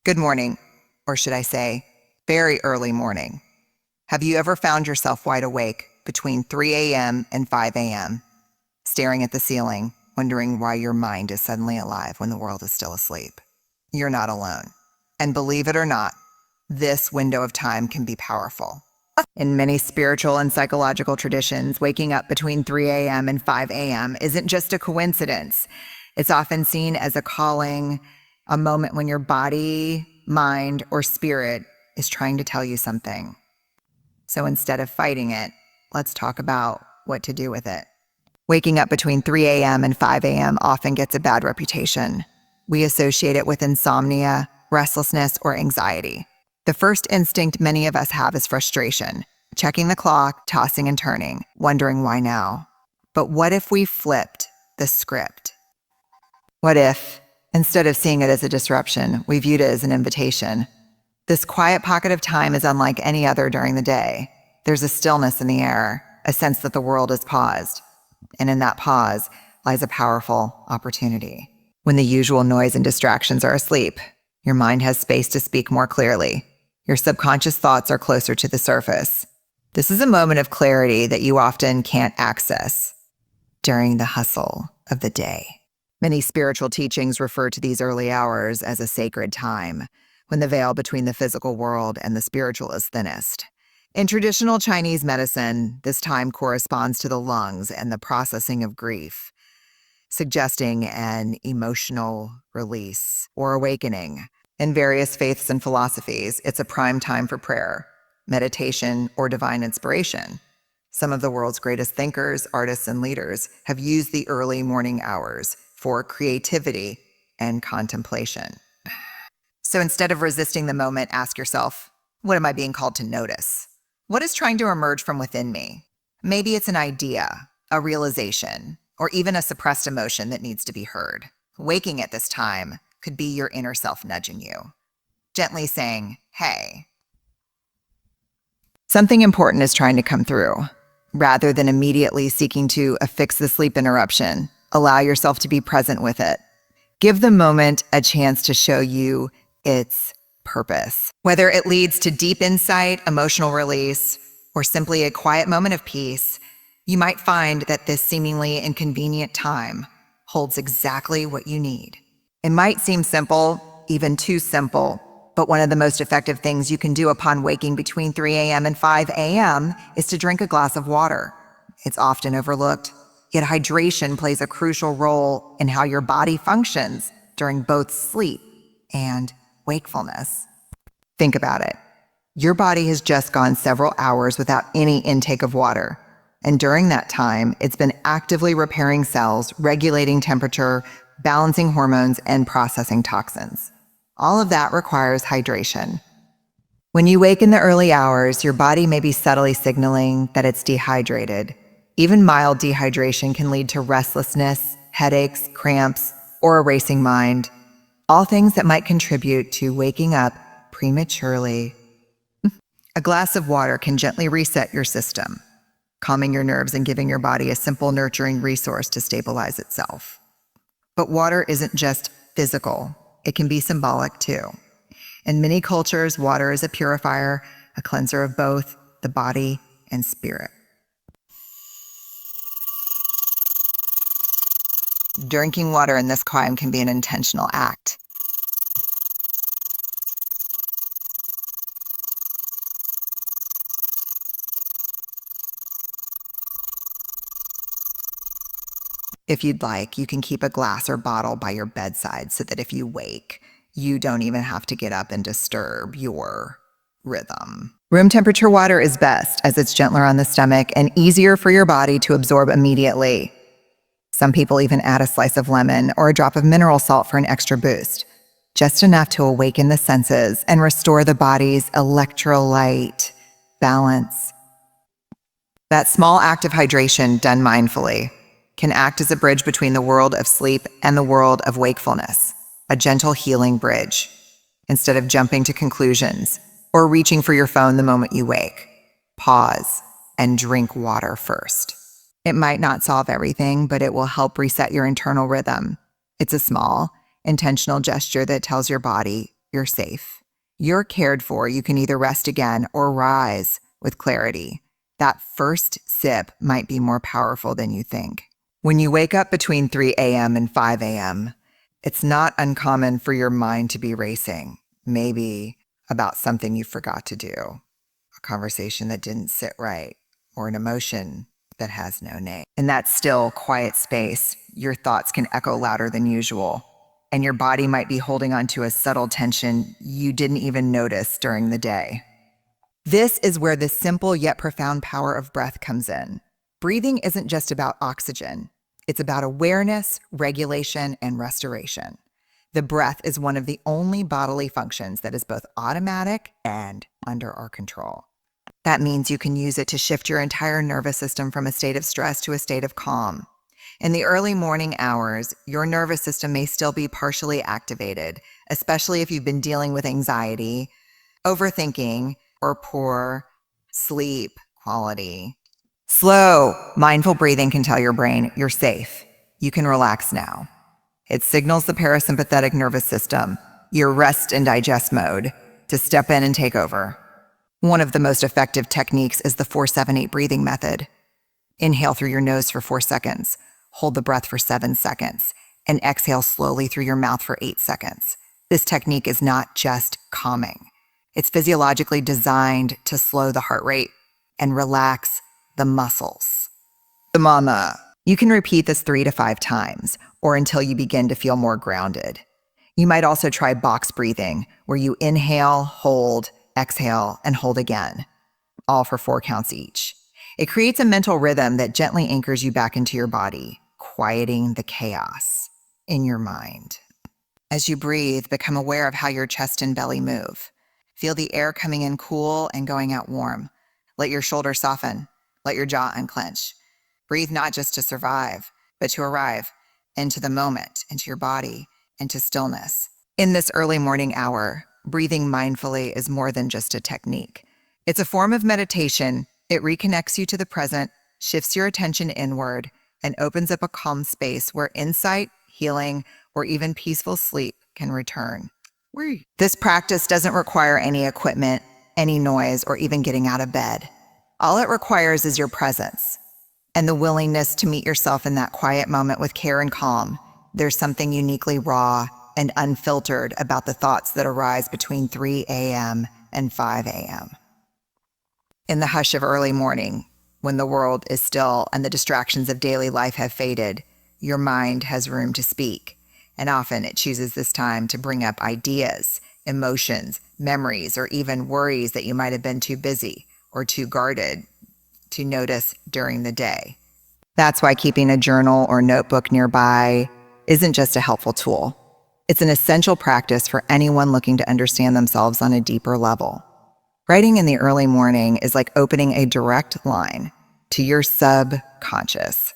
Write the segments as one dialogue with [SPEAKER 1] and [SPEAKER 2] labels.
[SPEAKER 1] Good morning, or should I say, very early morning. Have you ever found yourself wide awake between 3 a.m. and 5 a.m., staring at the ceiling, wondering why your mind is suddenly alive when the world is still asleep? You're not alone. And believe it or not, this window of time can be powerful. In many spiritual and psychological traditions, waking up between 3 a.m. and 5 a.m. isn't just a coincidence. It's often seen as a calling, a moment when your body, mind, or spirit is trying to tell you something. So instead of fighting it, let's talk about what to do with it. Waking up between 3 a.m. and 5 a.m. often gets a bad reputation. We associate it with insomnia, restlessness, or anxiety. The first instinct many of us have is frustration, checking the clock, tossing and turning, wondering why now. But what if we flipped the script? What if, instead of seeing it as a disruption, we viewed it as an invitation? This quiet pocket of time is unlike any other during the day. There's a stillness in the air, a sense that the world is paused. And in that pause lies a powerful opportunity. When the usual noise and distractions are asleep, your mind has space to speak more clearly. Your subconscious thoughts are closer to the surface. This is a moment of clarity that you often can't access during the hustle of the day. Many spiritual teachings refer to these early hours as a sacred time, when the veil between the physical world and the spiritual is thinnest. In traditional Chinese medicine, this time corresponds to the lungs and the processing of grief, suggesting an emotional release or awakening. In various faiths and philosophies, it's a prime time for prayer, meditation, or divine inspiration. Some of the world's greatest thinkers, artists, and leaders have used the early morning hours for creativity and contemplation. So instead of resisting the moment, ask yourself, what am I being called to notice? What is trying to emerge from within me? Maybe it's an idea, a realization, or even a suppressed emotion that needs to be heard. Waking at this time could be your inner self nudging you, gently saying, hey. Something important is trying to come through. Rather than immediately seeking to affix the sleep interruption, allow yourself to be present with it. Give the moment a chance to show you its purpose. Whether it leads to deep insight, emotional release, or simply a quiet moment of peace, you might find that this seemingly inconvenient time holds exactly what you need. It might seem simple, even too simple, but one of the most effective things you can do upon waking between 3 a.m. and 5 a.m. is to drink a glass of water. It's often overlooked, yet hydration plays a crucial role in how your body functions during both sleep and wakefulness. Think about it. Your body has just gone several hours without any intake of water. And during that time, it's been actively repairing cells, regulating temperature, balancing hormones, and processing toxins. All of that requires hydration. When you wake in the early hours, your body may be subtly signaling that it's dehydrated. Even mild dehydration can lead to restlessness, headaches, cramps, or a racing mind. All things that might contribute to waking up prematurely. A glass of water can gently reset your system, calming your nerves and giving your body a simple, nurturing resource to stabilize itself. But water isn't just physical. It can be symbolic too. In many cultures, water is a purifier, a cleanser of both the body and spirit. Drinking water in this time can be an intentional act. If you'd like, you can keep a glass or bottle by your bedside so that if you wake, you don't even have to get up and disturb your rhythm. Room temperature water is best as it's gentler on the stomach and easier for your body to absorb immediately. Some people even add a slice of lemon or a drop of mineral salt for an extra boost, just enough to awaken the senses and restore the body's electrolyte balance. That small act of hydration done mindfully can act as a bridge between the world of sleep and the world of wakefulness, a gentle healing bridge. Instead of jumping to conclusions or reaching for your phone the moment you wake, pause and drink water first. It might not solve everything, but it will help reset your internal rhythm. It's a small, intentional gesture that tells your body you're safe. You're cared for. You can either rest again or rise with clarity. That first sip might be more powerful than you think. When you wake up between 3 a.m. and 5 a.m., it's not uncommon for your mind to be racing, maybe about something you forgot to do, a conversation that didn't sit right, or an emotion that has no name. In that still, quiet space, your thoughts can echo louder than usual, and your body might be holding on to a subtle tension you didn't even notice during the day. This is where the simple yet profound power of breath comes in. Breathing isn't just about oxygen. It's about awareness, regulation, and restoration. The breath is one of the only bodily functions that is both automatic and under our control. That means you can use it to shift your entire nervous system from a state of stress to a state of calm. In the early morning hours, your nervous system may still be partially activated, especially if you've been dealing with anxiety, overthinking, or poor sleep quality. Slow, mindful breathing can tell your brain you're safe. You can relax now. It signals the parasympathetic nervous system, your rest and digest mode, to step in and take over. One of the most effective techniques is the 4-7-8 breathing method. Inhale through your nose for 4 seconds, hold the breath for 7 seconds, and exhale slowly through your mouth for 8 seconds. This technique is not just calming. It's physiologically designed to slow the heart rate and relax the muscles. The mama. You can repeat this 3 to 5 times, or until you begin to feel more grounded. You might also try box breathing, where you inhale, hold, exhale, and hold again, all for 4 counts each. It creates a mental rhythm that gently anchors you back into your body, quieting the chaos in your mind. As you breathe, become aware of how your chest and belly move. Feel the air coming in cool and going out warm. Let your shoulders soften. Let your jaw unclench. Breathe not just to survive, but to arrive into the moment, into your body, into stillness. In this early morning hour, breathing mindfully is more than just a technique. It's a form of meditation. It reconnects you to the present, shifts your attention inward, and opens up a calm space where insight, healing, or even peaceful sleep can return. This practice doesn't require any equipment, any noise, or even getting out of bed. All it requires is your presence and the willingness to meet yourself in that quiet moment with care and calm. There's something uniquely raw and unfiltered about the thoughts that arise between 3 a.m. and 5 a.m. In the hush of early morning, when the world is still and the distractions of daily life have faded, your mind has room to speak. And often it chooses this time to bring up ideas, emotions, memories, or even worries that you might have been too busy or too guarded to notice during the day. That's why keeping a journal or notebook nearby isn't just a helpful tool. It's an essential practice for anyone looking to understand themselves on a deeper level. Writing in the early morning is like opening a direct line to your subconscious.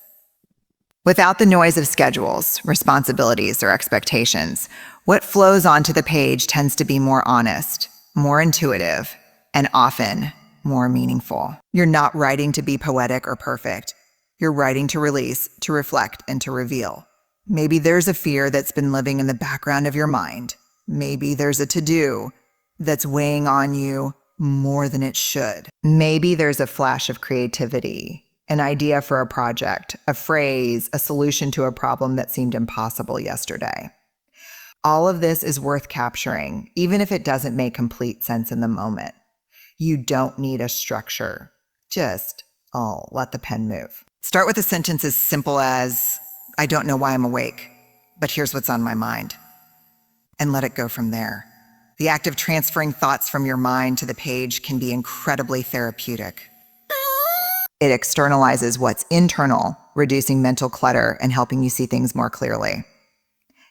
[SPEAKER 1] Without the noise of schedules, responsibilities, or expectations, what flows onto the page tends to be more honest, more intuitive, and often more meaningful. You're not writing to be poetic or perfect. You're writing to release, to reflect, and to reveal. Maybe there's a fear that's been living in the background of your mind. Maybe there's a to-do that's weighing on you more than it should. Maybe there's a flash of creativity, an idea for a project, a phrase, a solution to a problem that seemed impossible yesterday. All of this is worth capturing, even if it doesn't make complete sense in the moment. You don't need a structure. Just, let the pen move. Start with a sentence as simple as, I don't know why I'm awake, but here's what's on my mind. And let it go from there. The act of transferring thoughts from your mind to the page can be incredibly therapeutic. It externalizes what's internal, reducing mental clutter and helping you see things more clearly.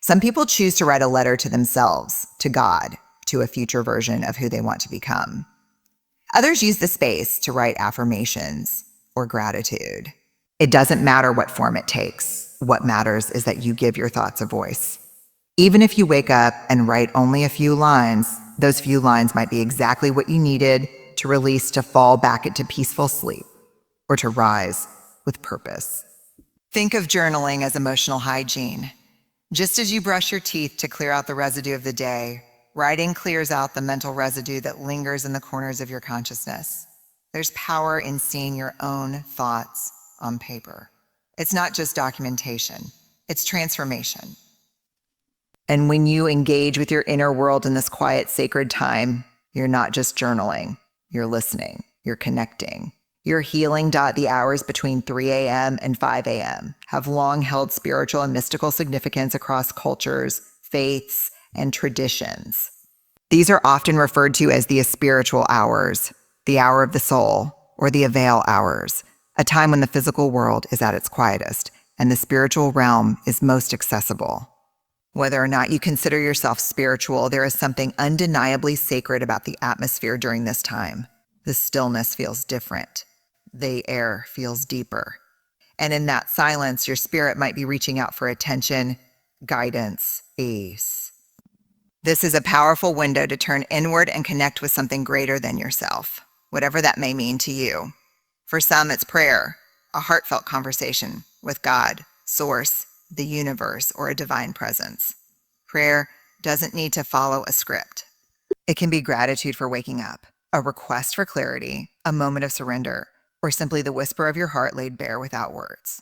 [SPEAKER 1] Some people choose to write a letter to themselves, to God, to a future version of who they want to become. Others use the space to write affirmations or gratitude. It doesn't matter what form it takes. What matters is that you give your thoughts a voice. Even if you wake up and write only a few lines, those few lines might be exactly what you needed to release, to fall back into peaceful sleep, or to rise with purpose. Think of journaling as emotional hygiene. Just as you brush your teeth to clear out the residue of the day, Writing clears out the mental residue that lingers in the corners of your consciousness. There's power in seeing your own thoughts on paper. It's not just documentation, it's transformation. And when you engage with your inner world in this quiet, sacred time, you're not just journaling, you're listening, you're connecting. You're healing. The hours between 3 a.m. and 5 a.m. have long held spiritual and mystical significance across cultures, faiths, and traditions. These are often referred to as the spiritual hours, the hour of the soul, or the avail hours, a time when the physical world is at its quietest and the spiritual realm is most accessible. Whether or not you consider yourself spiritual, there is something undeniably sacred about the atmosphere during this time. The stillness feels different. The air feels deeper. And in that silence, your spirit might be reaching out for attention, guidance, ease. This is a powerful window to turn inward and connect with something greater than yourself, whatever that may mean to you. For some, it's prayer, a heartfelt conversation with God, Source, the universe, or a divine presence. Prayer doesn't need to follow a script. It can be gratitude for waking up, a request for clarity, a moment of surrender, or simply the whisper of your heart laid bare without words.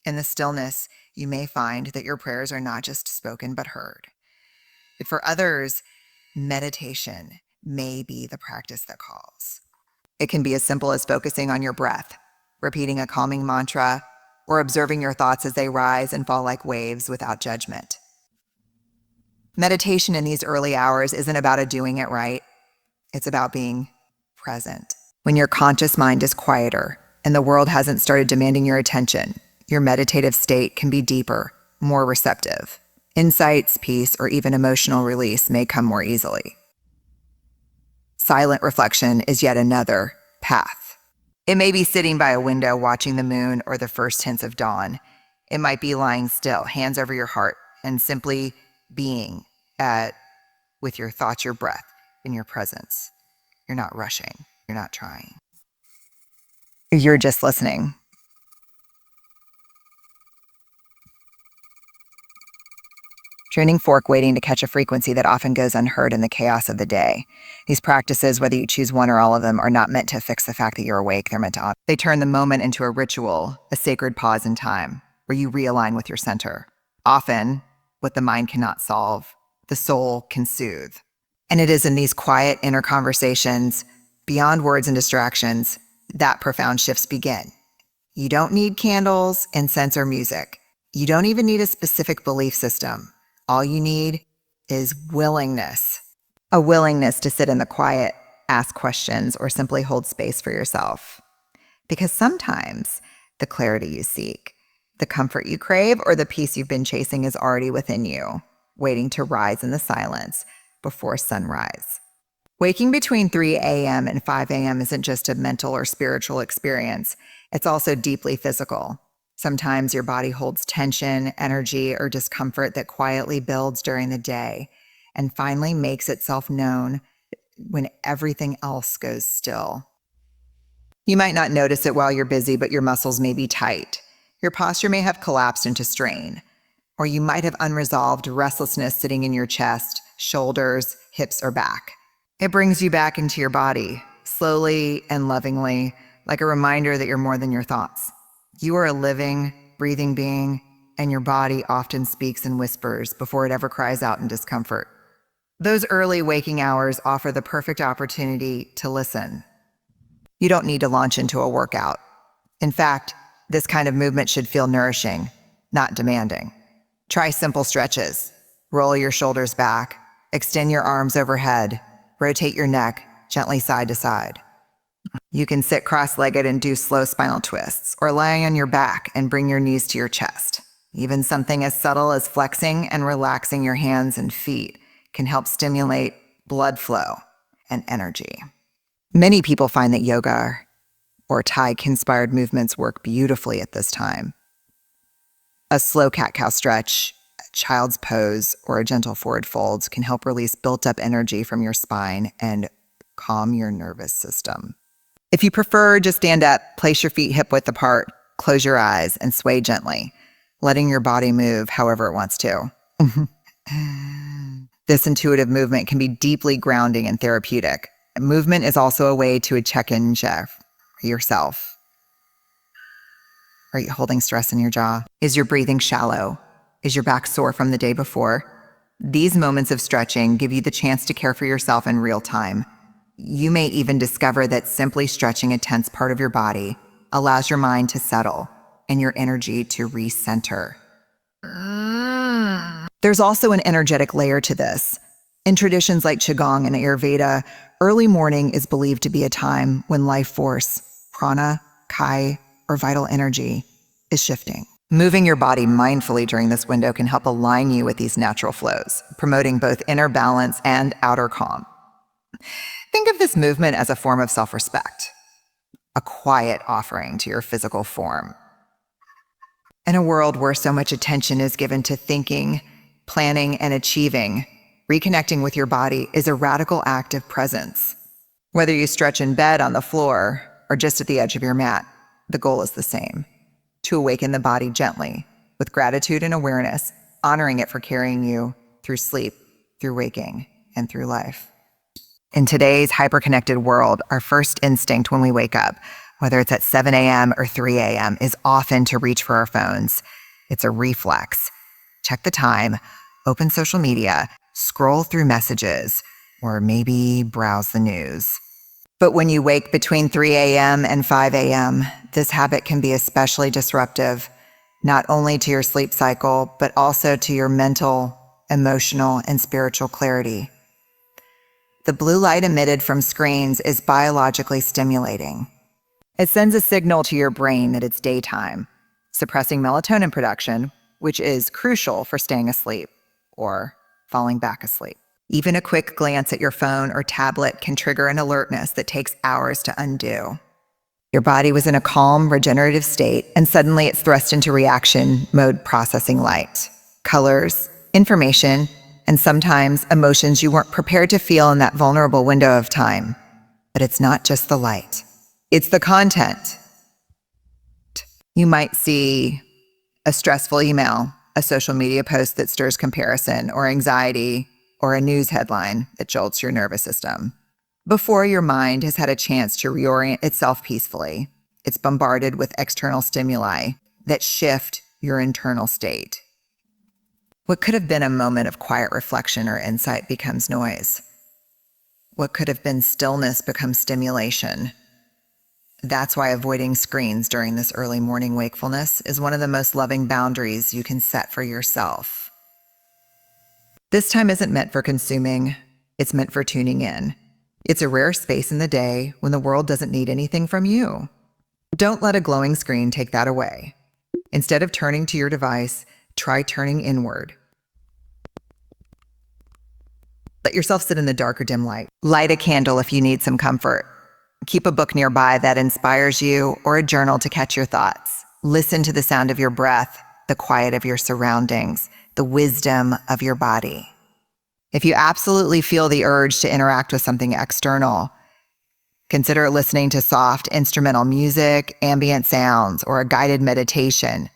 [SPEAKER 1] In the stillness, you may find that your prayers are not just spoken but heard. But for others, meditation may be the practice that calls. It can be as simple as focusing on your breath, repeating a calming mantra, or observing your thoughts as they rise and fall like waves without judgment. Meditation in these early hours isn't about doing it right. It's about being present. When your conscious mind is quieter and the world hasn't started demanding your attention, your meditative state can be deeper, more receptive. Insights, peace, or even emotional release may come more easily. Silent reflection is yet another path. It may be sitting by a window watching the moon or the first hints of dawn. It might be lying still, hands over your heart, and simply being with your thoughts, your breath, in your presence. You're not rushing. You're not trying. You're just listening. Tuning fork waiting to catch a frequency that often goes unheard in the chaos of the day. These practices, whether you choose one or all of them, are not meant to fix the fact that you're awake. They're meant to honor. They turn the moment into a ritual, a sacred pause in time, where you realign with your center. Often, what the mind cannot solve, the soul can soothe. And it is in these quiet inner conversations, beyond words and distractions, that profound shifts begin. You don't need candles, incense, or music. You don't even need a specific belief system. All you need is willingness. A willingness to sit in the quiet, ask questions, or simply hold space for yourself. Because sometimes the clarity you seek, the comfort you crave, or the peace you've been chasing is already within you, waiting to rise in the silence before sunrise. Waking between 3 a.m. and 5 a.m. isn't just a mental or spiritual experience. It's also deeply physical. Sometimes your body holds tension, energy, or discomfort that quietly builds during the day and finally makes itself known when everything else goes still. You might not notice it while you're busy, but your muscles may be tight. Your posture may have collapsed into strain, or you might have unresolved restlessness sitting in your chest, shoulders, hips, or back. It brings you back into your body, slowly and lovingly, like a reminder that you're more than your thoughts. You are a living, breathing being, and your body often speaks in whispers before it ever cries out in discomfort. Those early waking hours offer the perfect opportunity to listen. You don't need to launch into a workout. In fact, this kind of movement should feel nourishing, not demanding. Try simple stretches. Roll your shoulders back, extend your arms overhead, rotate your neck gently side to side. You can sit cross-legged and do slow spinal twists, or lie on your back and bring your knees to your chest. Even something as subtle as flexing and relaxing your hands and feet can help stimulate blood flow and energy. Many people find that yoga or Thai-inspired movements work beautifully at this time. A slow cat-cow stretch, a child's pose, or a gentle forward fold can help release built-up energy from your spine and calm your nervous system. If you prefer, just stand up, place your feet hip-width apart, close your eyes, and sway gently, letting your body move however it wants to. This intuitive movement can be deeply grounding and therapeutic. Movement is also a way to check-in yourself. Are you holding stress in your jaw? Is your breathing shallow? Is your back sore from the day before? These moments of stretching give you the chance to care for yourself in real time. You may even discover that simply stretching a tense part of your body allows your mind to settle and your energy to recenter. There's also an energetic layer to this. In traditions like Qigong and Ayurveda, early morning is believed to be a time when life force, prana, kai, or vital energy is shifting. Moving your body mindfully during this window can help align you with these natural flows, promoting both inner balance and outer calm. Think of this movement as a form of self-respect, a quiet offering to your physical form. In a world where so much attention is given to thinking, planning, and achieving, reconnecting with your body is a radical act of presence. Whether you stretch in bed, on the floor, or just at the edge of your mat, the goal is the same: to awaken the body gently, with gratitude and awareness, honoring it for carrying you through sleep, through waking, and through life. In today's hyper-connected world, our first instinct when we wake up, whether it's at 7 a.m. or 3 a.m., is often to reach for our phones. It's a reflex. Check the time, open social media, scroll through messages, or maybe browse the news. But when you wake between 3 a.m. and 5 a.m., this habit can be especially disruptive, not only to your sleep cycle, but also to your mental, emotional, and spiritual clarity. The blue light emitted from screens is biologically stimulating. It sends a signal to your brain that it's daytime, suppressing melatonin production, which is crucial for staying asleep or falling back asleep. Even a quick glance at your phone or tablet can trigger an alertness that takes hours to undo. Your body was in a calm, regenerative state, and suddenly it's thrust into reaction mode, processing light, colors, information, and sometimes emotions you weren't prepared to feel in that vulnerable window of time. But it's not just the light. It's the content. You might see a stressful email, a social media post that stirs comparison or anxiety, or a news headline that jolts your nervous system. Before your mind has had a chance to reorient itself peacefully, it's bombarded with external stimuli that shift your internal state. What could have been a moment of quiet reflection or insight becomes noise. What could have been stillness becomes stimulation. That's why avoiding screens during this early morning wakefulness is one of the most loving boundaries you can set for yourself. This time isn't meant for consuming, it's meant for tuning in. It's a rare space in the day when the world doesn't need anything from you. Don't let a glowing screen take that away. Instead of turning to your device, try turning inward. Let yourself sit in the dark or dim light. Light a candle if you need some comfort. Keep a book nearby that inspires you, or a journal to catch your thoughts. Listen to the sound of your breath, the quiet of your surroundings, the wisdom of your body. If you absolutely feel the urge to interact with something external, consider listening to soft instrumental music, ambient sounds, or a guided meditation.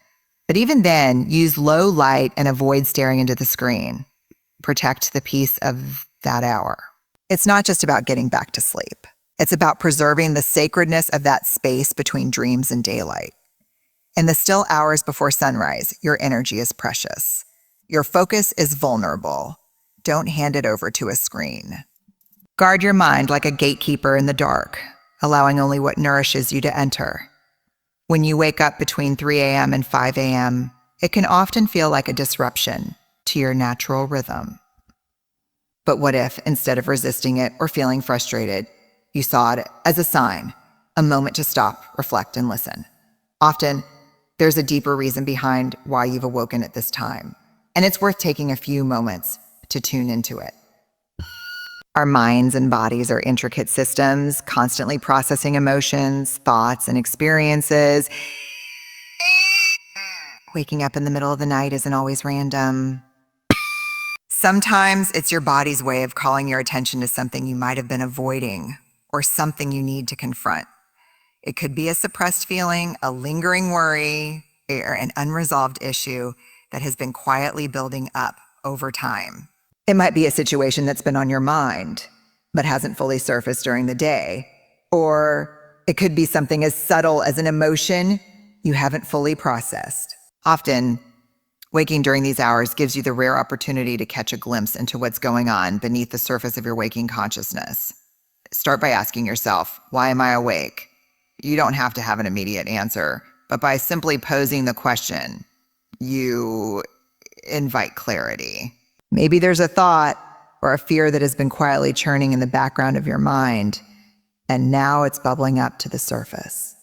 [SPEAKER 1] But even then, use low light and avoid staring into the screen. Protect the peace of that hour. It's not just about getting back to sleep. It's about preserving the sacredness of that space between dreams and daylight. In the still hours before sunrise, your energy is precious. Your focus is vulnerable. Don't hand it over to a screen. Guard your mind like a gatekeeper in the dark, allowing only what nourishes you to enter. When you wake up between 3 a.m. and 5 a.m., it can often feel like a disruption to your natural rhythm. But what if, instead of resisting it or feeling frustrated, you saw it as a sign, a moment to stop, reflect, and listen? Often, there's a deeper reason behind why you've awoken at this time, and it's worth taking a few moments to tune into it. Our minds and bodies are intricate systems, constantly processing emotions, thoughts, and experiences. Waking up in the middle of the night isn't always random. Sometimes it's your body's way of calling your attention to something you might have been avoiding, or something you need to confront. It could be a suppressed feeling, a lingering worry, or an unresolved issue that has been quietly building up over time. It might be a situation that's been on your mind, but hasn't fully surfaced during the day. Or it could be something as subtle as an emotion you haven't fully processed. Often, waking during these hours gives you the rare opportunity to catch a glimpse into what's going on beneath the surface of your waking consciousness. Start by asking yourself, why am I awake? You don't have to have an immediate answer, but by simply posing the question, you invite clarity. Maybe there's a thought or a fear that has been quietly churning in the background of your mind, and now it's bubbling up to the surface.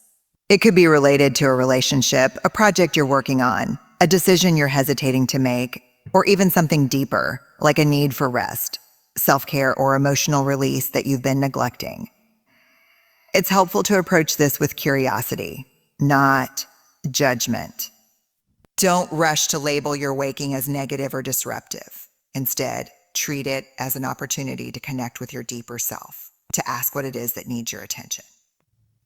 [SPEAKER 1] It could be related to a relationship, a project you're working on, a decision you're hesitating to make, or even something deeper, like a need for rest, self-care, or emotional release that you've been neglecting. It's helpful to approach this with curiosity, not judgment. Don't rush to label your waking as negative or disruptive. Instead, treat it as an opportunity to connect with your deeper self, to ask what it is that needs your attention.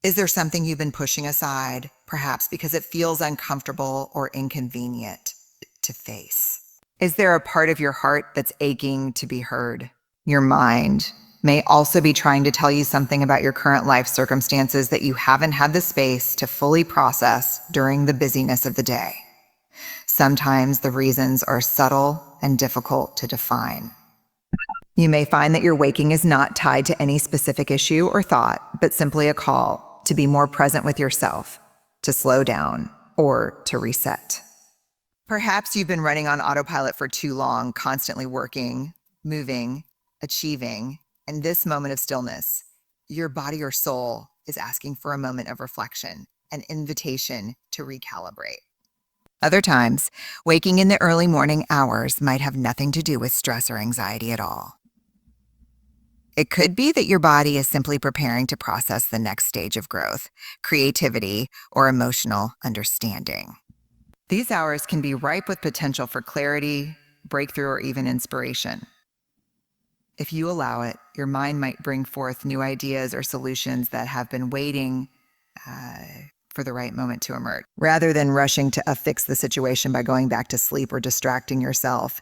[SPEAKER 1] Is there something you've been pushing aside, perhaps because it feels uncomfortable or inconvenient to face? Is there a part of your heart that's aching to be heard? Your mind may also be trying to tell you something about your current life circumstances that you haven't had the space to fully process during the busyness of the day. Sometimes the reasons are subtle and difficult to define. You may find that your waking is not tied to any specific issue or thought, but simply a call to be more present with yourself, to slow down, or to reset. Perhaps you've been running on autopilot for too long, constantly working, moving, achieving, and this moment of stillness, your body or soul is asking for a moment of reflection, an invitation to recalibrate. Other times, waking in the early morning hours might have nothing to do with stress or anxiety at all. It could be that your body is simply preparing to process the next stage of growth, creativity, or emotional understanding. These hours can be ripe with potential for clarity, breakthrough, or even inspiration. If you allow it, your mind might bring forth new ideas or solutions that have been waiting for the right moment to emerge. Rather than rushing to affix the situation by going back to sleep or distracting yourself,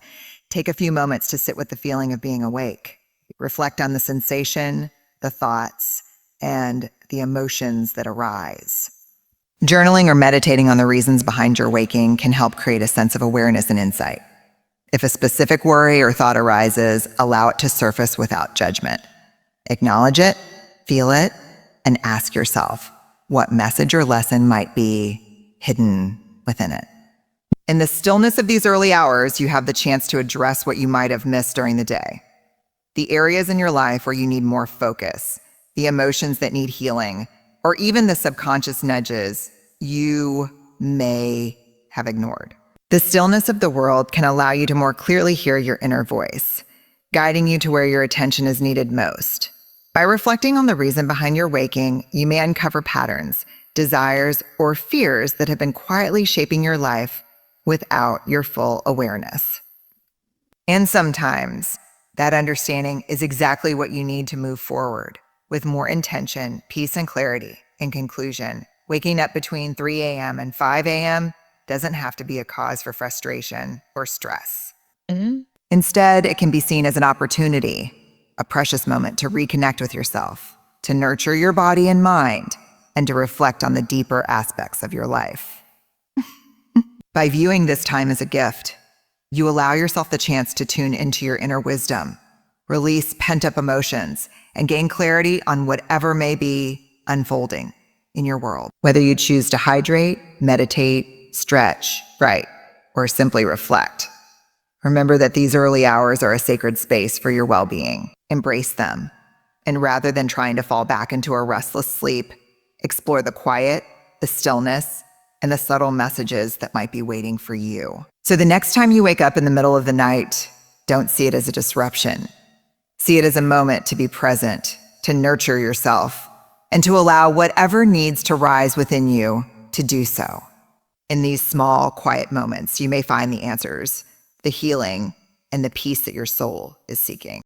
[SPEAKER 1] take a few moments to sit with the feeling of being awake. Reflect on the sensation, the thoughts, and the emotions that arise. Journaling or meditating on the reasons behind your waking can help create a sense of awareness and insight. If a specific worry or thought arises, allow it to surface without judgment. Acknowledge it, feel it, and ask yourself what message or lesson might be hidden within it. In the stillness of these early hours, you have the chance to address what you might have missed during the day. The areas in your life where you need more focus, the emotions that need healing, or even the subconscious nudges you may have ignored. The stillness of the world can allow you to more clearly hear your inner voice, guiding you to where your attention is needed most. By reflecting on the reason behind your waking, you may uncover patterns, desires, or fears that have been quietly shaping your life without your full awareness. And sometimes, that understanding is exactly what you need to move forward with more intention, peace, and clarity. In conclusion, waking up between 3 a.m. and 5 a.m. doesn't have to be a cause for frustration or stress. Instead, it can be seen as an opportunity, a precious moment to reconnect with yourself, to nurture your body and mind, and to reflect on the deeper aspects of your life. By viewing this time as a gift, you allow yourself the chance to tune into your inner wisdom, release pent-up emotions, and gain clarity on whatever may be unfolding in your world. Whether you choose to hydrate, meditate, stretch, write, or simply reflect, remember that these early hours are a sacred space for your well-being. Embrace them. And rather than trying to fall back into a restless sleep, explore the quiet, the stillness, and the subtle messages that might be waiting for you. So the next time you wake up in the middle of the night, don't see it as a disruption. See it as a moment to be present, to nurture yourself, and to allow whatever needs to rise within you to do so. In these small, quiet moments, you may find the answers, the healing, and the peace that your soul is seeking.